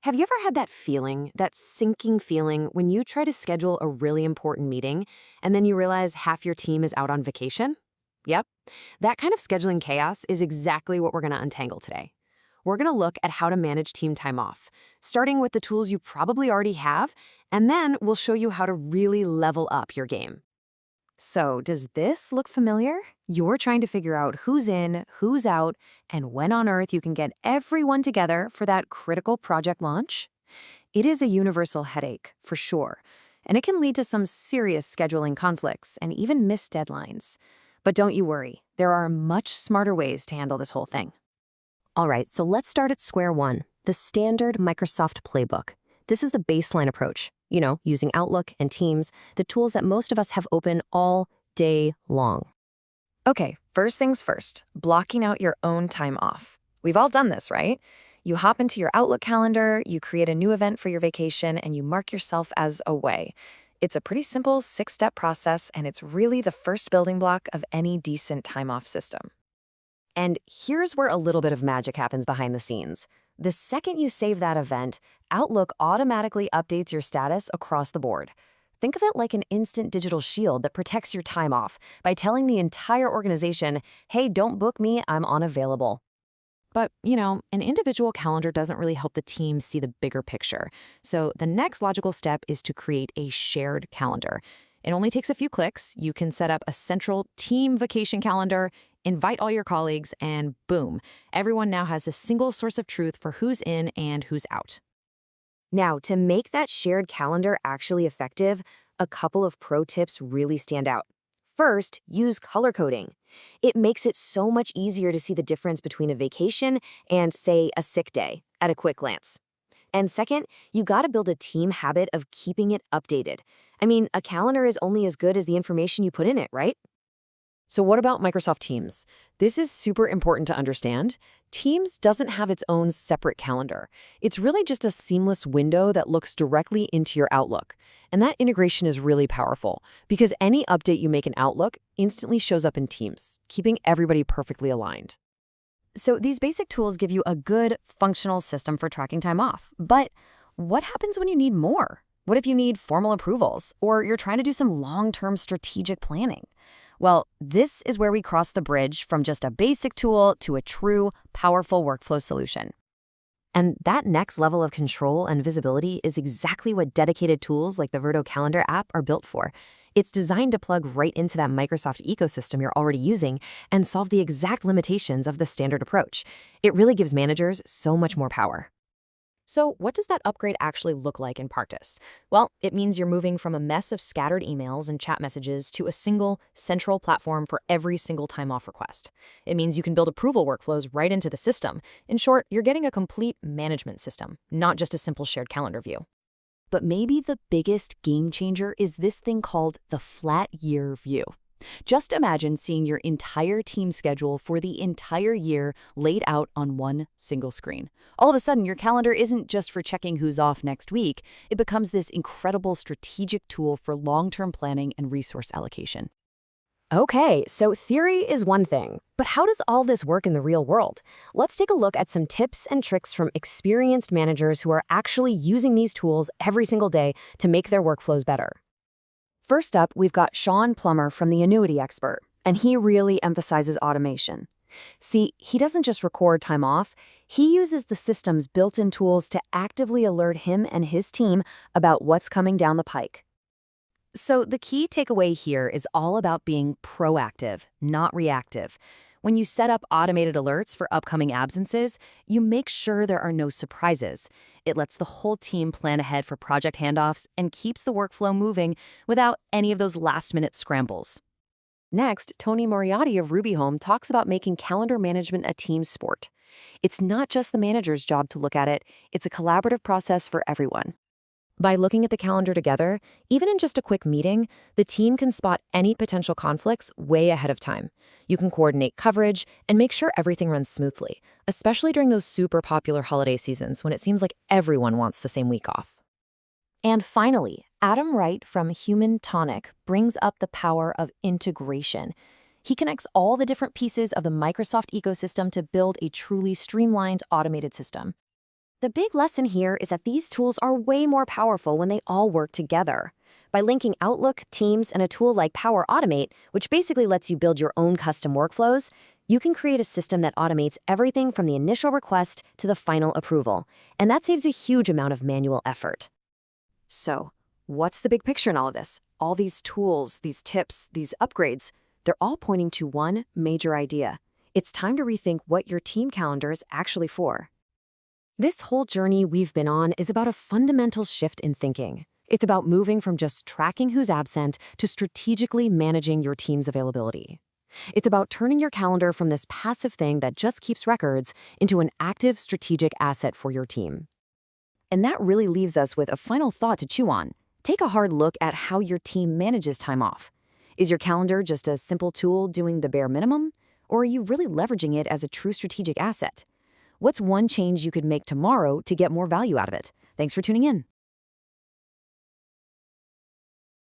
Have you ever had that feeling, that sinking feeling, when you try to schedule a really important meeting and then you realize half your team is out on vacation? Yep. That kind of scheduling chaos is exactly what we're going to untangle today. We're going to look at how to manage team time off, starting with the tools you probably already have, and then we'll show you how to really level up your game. So, does this look familiar? You're trying to figure out who's in, who's out, and when on earth you can get everyone together for that critical project launch? It is a universal headache, for sure, and it can lead to some serious scheduling conflicts and even missed deadlines. But don't you worry, there are much smarter ways to handle this whole thing. All right, so let's start at square one, the standard Microsoft playbook. This is the baseline approach, using Outlook and Teams, the tools that most of us have open all day long. Okay, first things first, blocking out your own time off. We've all done this, right? You hop into your Outlook calendar, you create a new event for your vacation, and you mark yourself as away. It's a pretty simple 6-step process, and it's really the first building block of any decent time off system. And here's where a little bit of magic happens behind the scenes. The second you save that event, Outlook automatically updates your status across the board. Think of it like an instant digital shield that protects your time off by telling the entire organization, hey, don't book me, I'm unavailable. But, an individual calendar doesn't really help the team see the bigger picture. So the next logical step is to create a shared calendar. It only takes a few clicks. You can set up a central team vacation calendar, invite all your colleagues, and boom, everyone now has a single source of truth for who's in and who's out. Now, to make that shared calendar actually effective, a couple of pro tips really stand out. First, use color coding. It makes it so much easier to see the difference between a vacation and, say, a sick day at a quick glance. And second, you gotta build a team habit of keeping it updated. I mean, a calendar is only as good as the information you put in it, right? So what about Microsoft Teams? This is super important to understand. Teams doesn't have its own separate calendar. It's really just a seamless window that looks directly into your Outlook. And that integration is really powerful because any update you make in Outlook instantly shows up in Teams, keeping everybody perfectly aligned. So these basic tools give you a good, functional system for tracking time off. But what happens when you need more? What if you need formal approvals or you're trying to do some long-term strategic planning? Well, this is where we cross the bridge from just a basic tool to a true, powerful workflow solution. And that next level of control and visibility is exactly what dedicated tools like the Virto Calendar app are built for. It's designed to plug right into that Microsoft ecosystem you're already using and solve the exact limitations of the standard approach. It really gives managers so much more power. So what does that upgrade actually look like in practice? Well, it means you're moving from a mess of scattered emails and chat messages to a single, central platform for every single time-off request. It means you can build approval workflows right into the system. In short, you're getting a complete management system, not just a simple shared calendar view. But maybe the biggest game changer is this thing called the flat year view. Just imagine seeing your entire team schedule for the entire year laid out on one single screen. All of a sudden, your calendar isn't just for checking who's off next week. It becomes this incredible strategic tool for long-term planning and resource allocation. Okay, so theory is one thing, but how does all this work in the real world? Let's take a look at some tips and tricks from experienced managers who are actually using these tools every single day to make their workflows better. First up, we've got Sean Plummer from The Annuity Expert, and he really emphasizes automation. See, he doesn't just record time off, he uses the system's built-in tools to actively alert him and his team about what's coming down the pike. So the key takeaway here is all about being proactive, not reactive. When you set up automated alerts for upcoming absences, you make sure there are no surprises. It lets the whole team plan ahead for project handoffs and keeps the workflow moving without any of those last-minute scrambles. Next, Tony Moriarty of Ruby Home talks about making calendar management a team sport. It's not just the manager's job to look at it, it's a collaborative process for everyone. By looking at the calendar together, even in just a quick meeting, the team can spot any potential conflicts way ahead of time. You can coordinate coverage and make sure everything runs smoothly, especially during those super popular holiday seasons when it seems like everyone wants the same week off. And finally, Adam Wright from Human Tonic brings up the power of integration. He connects all the different pieces of the Microsoft ecosystem to build a truly streamlined, automated system. The big lesson here is that these tools are way more powerful when they all work together. By linking Outlook, Teams, and a tool like Power Automate, which basically lets you build your own custom workflows, you can create a system that automates everything from the initial request to the final approval. And that saves a huge amount of manual effort. So, what's the big picture in all of this? All these tools, these tips, these upgrades, they're all pointing to one major idea. It's time to rethink what your team calendar is actually for. This whole journey we've been on is about a fundamental shift in thinking. It's about moving from just tracking who's absent to strategically managing your team's availability. It's about turning your calendar from this passive thing that just keeps records into an active strategic asset for your team. And that really leaves us with a final thought to chew on. Take a hard look at how your team manages time off. Is your calendar just a simple tool doing the bare minimum? Or are you really leveraging it as a true strategic asset? What's one change you could make tomorrow to get more value out of it? Thanks for tuning in.